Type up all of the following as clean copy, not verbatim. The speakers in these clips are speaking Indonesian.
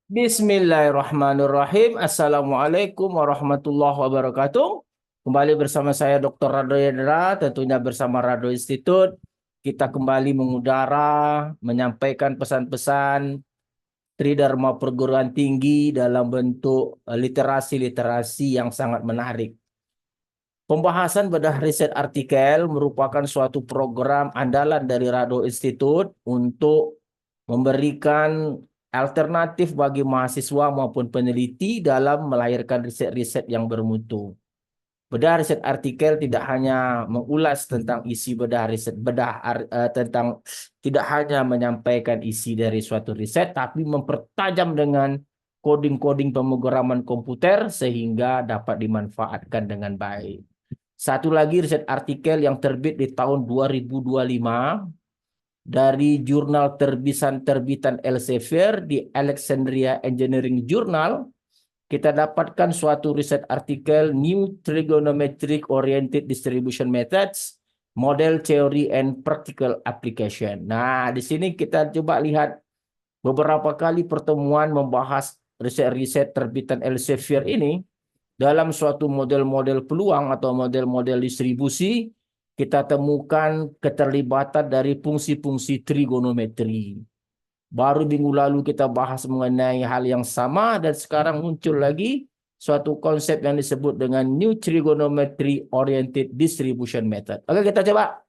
Bismillahirrahmanirrahim. Assalamualaikum warahmatullahi wabarakatuh. Kembali bersama saya Dr. Rado Yedra, tentunya bersama Rado Institute. Kita kembali mengudara, menyampaikan pesan-pesan Tridharma perguruan tinggi dalam bentuk literasi-literasi yang sangat menarik. Pembahasan bedah riset artikel merupakan suatu program andalan dari Rado Institute untuk memberikan alternatif bagi mahasiswa maupun peneliti dalam melahirkan riset-riset yang bermutu. Bedah riset artikel tidak hanya mengulas tentang isi bedah riset tentang tidak hanya menyampaikan isi dari suatu riset, tapi mempertajam dengan coding-coding pemrograman komputer sehingga dapat dimanfaatkan dengan baik. Satu lagi riset artikel yang terbit di tahun 2025 dari jurnal terbitan Elsevier di Alexandria Engineering Journal. Kita dapatkan suatu riset artikel New Trigonometric Oriented Distribution Methods, Model Theory and Practical Application. Nah, di sini kita coba lihat beberapa kali pertemuan membahas riset-riset terbitan Elsevier ini. Dalam suatu model-model peluang atau model-model distribusi, kita temukan keterlibatan dari fungsi-fungsi trigonometri. Baru minggu lalu kita bahas mengenai hal yang sama, dan sekarang muncul lagi suatu konsep yang disebut dengan New Trigonometry Oriented Distribution Method. Oke, kita coba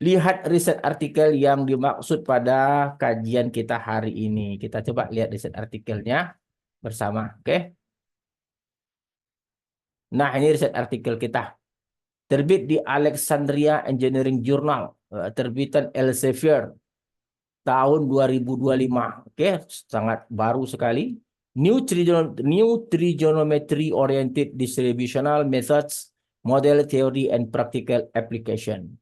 lihat riset artikel yang dimaksud pada kajian kita hari ini. Kita coba lihat riset artikelnya bersama. Oke. Nah, ini riset artikel kita. Terbit di Alexandria Engineering Journal, terbitan Elsevier, tahun 2025. Oke, sangat baru sekali. New Trigonometry Oriented Distributional Methods, Model Theory and Practical Application.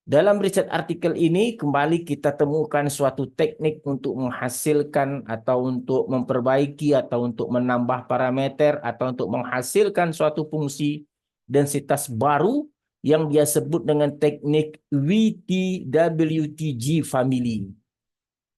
Dalam riset artikel ini kembali kita temukan suatu teknik untuk menghasilkan atau untuk memperbaiki atau untuk menambah parameter atau untuk menghasilkan suatu fungsi densitas baru yang dia sebut dengan teknik WTWTG family.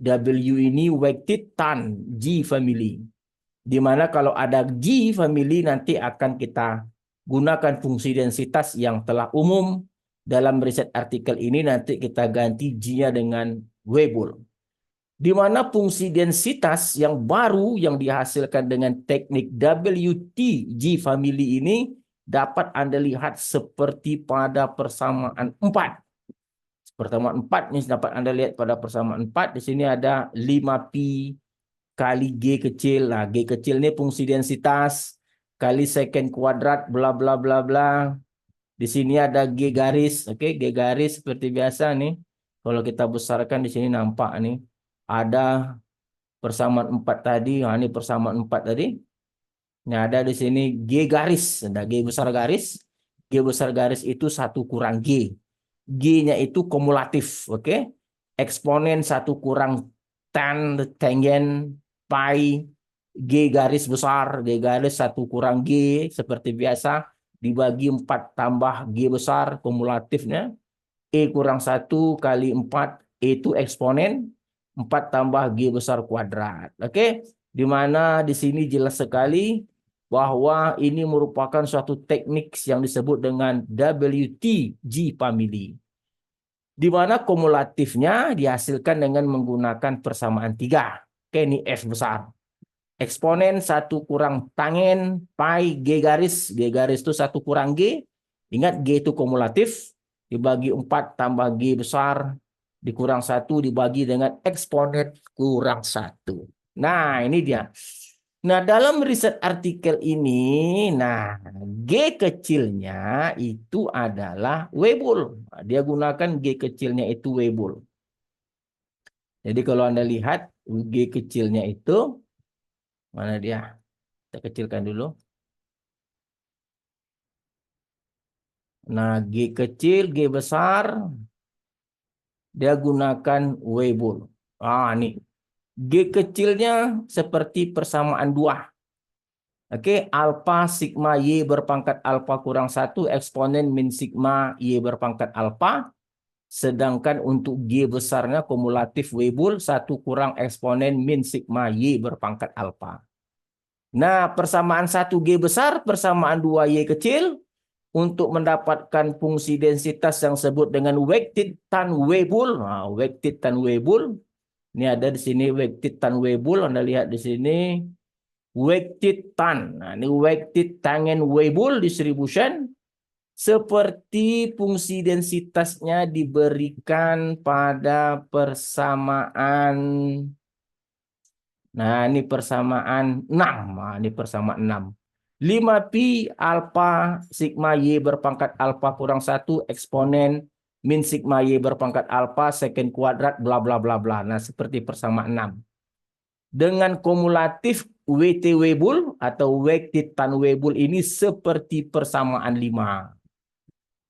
W ini weighted ton, G family. Di mana kalau ada G family nanti akan kita gunakan fungsi densitas yang telah umum. Dalam riset artikel ini nanti kita ganti G-nya dengan Weibull. Di mana fungsi densitas yang baru yang dihasilkan dengan teknik WTG family ini dapat Anda lihat seperti pada persamaan 4. Persamaan 4 ini dapat Anda lihat pada persamaan 4. Di sini ada 5pi kali G kecil. Nah, G kecil ini fungsi densitas kali second kuadrat bla bla bla bla. Di sini ada G garis, oke, G garis seperti biasa nih. Kalau kita besarkan di sini nampak nih ada persamaan 4 tadi. Nah, ini persamaan 4 tadi. Nah, ada di sini G garis, ada G besar garis. G besar garis itu 1 kurang G. G-nya itu kumulatif, oke. Eksponen 1 kurang tan, tangen, pi, G garis besar, G garis 1 kurang G, seperti biasa. Dibagi 4 tambah G besar kumulatifnya. E kurang 1 kali 4, E itu eksponen. 4 tambah G besar kuadrat. Oke, di mana di sini jelas sekali bahwa ini merupakan suatu teknik yang disebut dengan WTG family. Di mana kumulatifnya dihasilkan dengan menggunakan persamaan 3. Oke, ini F besar. Eksponen 1 kurang tangen pi G garis itu 1 kurang G. Ingat G itu kumulatif, dibagi 4 tambah G besar, dikurang 1 dibagi dengan eksponen kurang 1. Nah, ini dia. Nah, dalam riset artikel ini, nah, G kecilnya itu adalah Weibull. Dia gunakan G kecilnya itu Weibull. Jadi kalau Anda lihat G kecilnya itu, mana dia? Kita kecilkan dulu. Nah, G kecil, G besar, dia gunakan Weibull. Ah, nih. G kecilnya seperti persamaan 2. Oke, alfa sigma Y berpangkat alfa kurang 1, eksponen min sigma Y berpangkat alfa. Sedangkan untuk G besarnya kumulatif Weibull 1 kurang eksponen min sigma Y berpangkat alfa. Nah, persamaan 1G besar, persamaan 2Y kecil, untuk mendapatkan fungsi densitas yang disebut dengan weighted tan Weibull. Nah, weighted tan Weibull. Ini ada di sini weighted tan Weibull. Anda lihat di sini. Weighted tan. Nah, ini weighted tangen Weibull distribution. Seperti fungsi densitasnya diberikan pada persamaan. Nah, ini persamaan 6. Nah, ini persamaan 6. 5pi alfa sigma Y berpangkat alfa kurang 1 eksponen min sigma Y berpangkat alfa second kuadrat bla bla bla bla. Nah, seperti persamaan 6. Dengan kumulatif WT Weibull atau weighted tan Weibull ini seperti persamaan 5.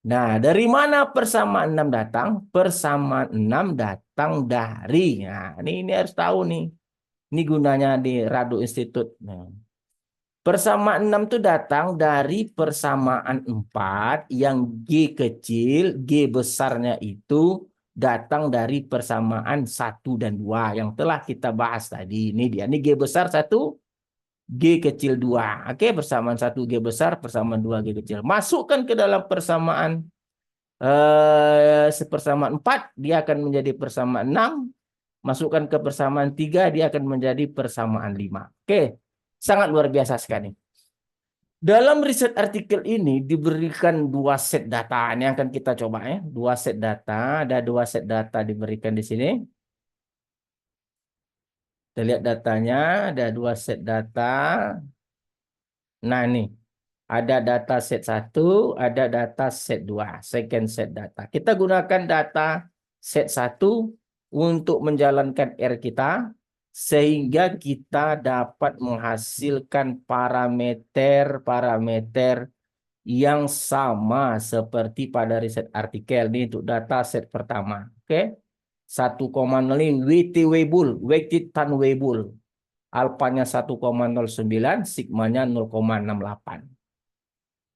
Nah, dari mana persamaan 6 datang? Persamaan 6 datang dari. Nah, ini harus tahu nih. Ini gunanya di Rado Institute. Nah, persamaan 6 itu datang dari persamaan 4 yang G kecil, G besarnya itu datang dari persamaan 1 dan 2 yang telah kita bahas tadi. Ini dia. Ini G besar 1, G kecil 2. Oke, persamaan 1 G besar, persamaan 2 G kecil. Masukkan ke dalam persamaan sepersamaan 4, dia akan menjadi persamaan 6. Masukkan ke persamaan 3, dia akan menjadi persamaan 5. Oke, sangat luar biasa sekali. Dalam riset artikel ini diberikan 2 set data. Ini akan kita coba ya. 2 set data, ada 2 set data diberikan di sini. Kita lihat datanya, ada 2 set data. Nah, ini ada data set 1, ada data set 2, second set data. Kita gunakan data set 1 untuk menjalankan R kita, sehingga kita dapat menghasilkan parameter-parameter yang sama seperti pada riset artikel. Ini untuk data set pertama. Oke. 1,0 ini WT Weibull, weighted tan Weibull. Alfanya 1,09, sigmanya 0,68.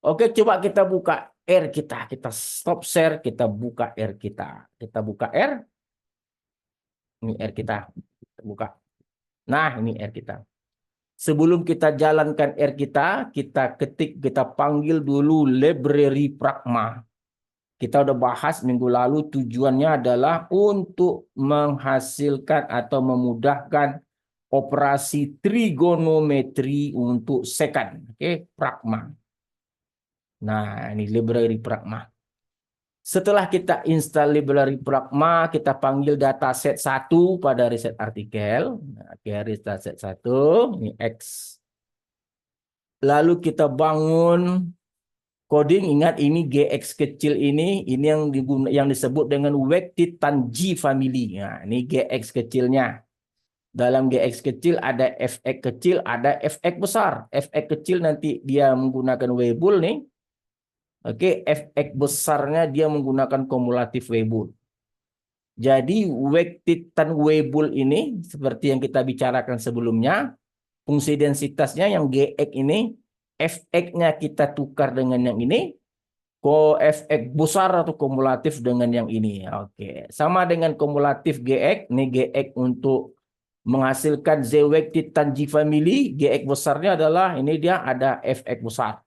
Oke, coba kita buka R kita. Kita stop share, kita buka R kita. Kita buka R. Ini R kita. Kita buka. Nah, ini R kita. Sebelum kita jalankan R kita ketik, kita panggil dulu library Pragma. Kita udah bahas minggu lalu, tujuannya adalah untuk menghasilkan atau memudahkan operasi trigonometri untuk secant. Oke, Pragma. Nah, ini library Pragma. Setelah kita install library Pragma, kita panggil dataset 1 pada riset artikel. Nah, dataset 1, ini X. Lalu kita bangun coding. Ingat, ini GX kecil ini yang disebut dengan weighted tan G family. Nah, ini GX kecilnya. Dalam GX kecil ada Fx kecil, ada Fx besar. Fx kecil nanti dia menggunakan Weibull nih. Oke, Fx besarnya dia menggunakan kumulatif Weibull. Jadi weighted tan Weibull ini seperti yang kita bicarakan sebelumnya, fungsi densitasnya yang Gx ini, Fx-nya kita tukar dengan yang ini, Fx besar atau kumulatif dengan yang ini. Oke, sama dengan kumulatif Gx, ini Gx untuk menghasilkan Z weighted tan G family, Gx besarnya adalah ini, dia ada Fx besar.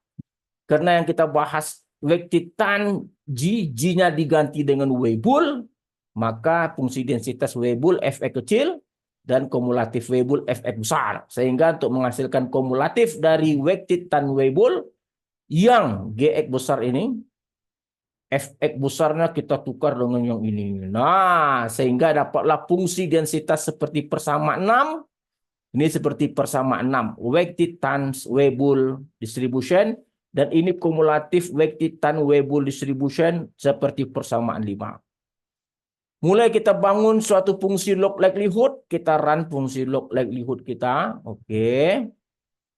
Karena yang kita bahas weighted tan G, G-nya diganti dengan Weibull, maka fungsi densitas Weibull Fx kecil dan kumulatif Weibull Fx besar. Sehingga untuk menghasilkan kumulatif dari weighted tan Weibull yang Gx besar ini, Fx besarnya kita tukar dengan yang ini. Nah, sehingga dapatlah fungsi densitas seperti persamaan 6. Ini seperti persamaan 6. Weighted times Weibull distribution. Dan ini kumulatif weighted tan Weibull distribution seperti persamaan 5. Mulai kita bangun suatu fungsi log likelihood. Kita run fungsi log likelihood kita. Oke.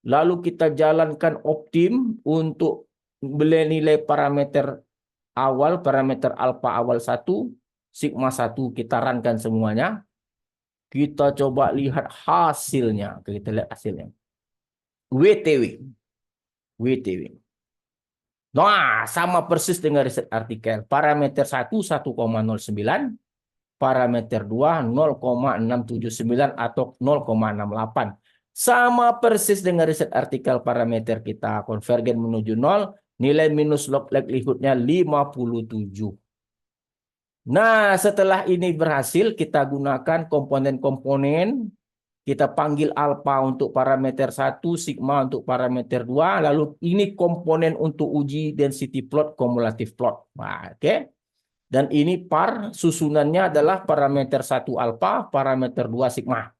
Lalu kita jalankan optim untuk nilai parameter awal, parameter alfa awal 1, sigma 1, kita runkan semuanya. Kita coba lihat hasilnya. Oke, kita lihat hasilnya. WTW. WTW. Nah, sama persis dengan riset artikel. Parameter 1,09, parameter 2 0,679 atau 0,68. Sama persis dengan riset artikel parameter kita. Konvergen menuju 0, nilai minus log likelihood-nya 57. Nah, setelah ini berhasil, kita gunakan komponen-komponen. Kita panggil alfa untuk parameter 1, sigma untuk parameter 2. Lalu ini komponen untuk uji density plot, cumulative plot. Nah, oke. Dan ini par susunannya adalah parameter 1 alfa, parameter 2 sigma.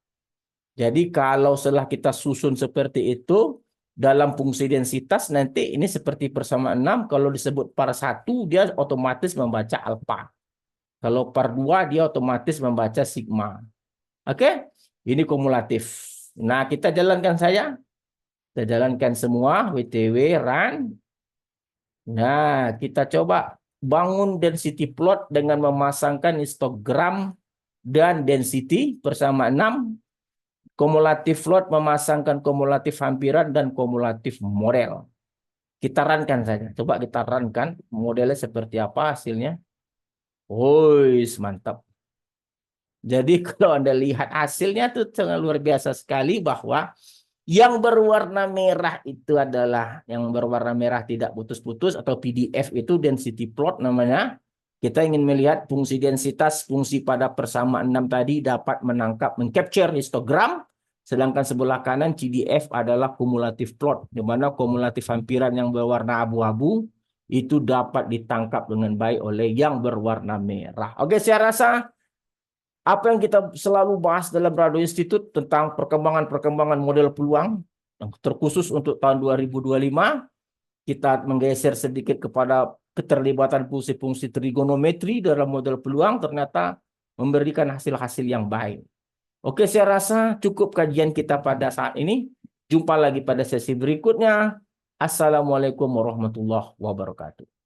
Jadi kalau setelah kita susun seperti itu, dalam fungsi densitas nanti ini seperti persamaan 6. Kalau disebut par 1, dia otomatis membaca alfa. Kalau par 2, dia otomatis membaca sigma. Oke? Ini kumulatif. Nah, kita jalankan saya. Kita jalankan semua, WTW, run. Nah, kita coba bangun density plot dengan memasangkan histogram dan density bersama 6. Kumulatif plot memasangkan kumulatif hampiran dan kumulatif model. Kita runkan saja. Coba kita runkan. Modelnya seperti apa hasilnya. Woi, mantap. Jadi kalau Anda lihat hasilnya tuh sangat luar biasa sekali, bahwa yang berwarna merah itu adalah yang berwarna merah tidak putus-putus atau PDF, itu density plot namanya. Kita ingin melihat fungsi densitas, fungsi pada persamaan 6 tadi dapat menangkap, mengcapture histogram, sedangkan sebelah kanan CDF adalah kumulatif plot, di mana kumulatif hampiran yang berwarna abu-abu itu dapat ditangkap dengan baik oleh yang berwarna merah. Oke, saya rasa apa yang kita selalu bahas dalam Rado Institute tentang perkembangan-perkembangan model peluang, yang terkhusus untuk tahun 2025, kita menggeser sedikit kepada keterlibatan fungsi-fungsi trigonometri dalam model peluang, ternyata memberikan hasil-hasil yang baik. Oke, saya rasa cukup kajian kita pada saat ini. Jumpa lagi pada sesi berikutnya. Assalamualaikum warahmatullahi wabarakatuh.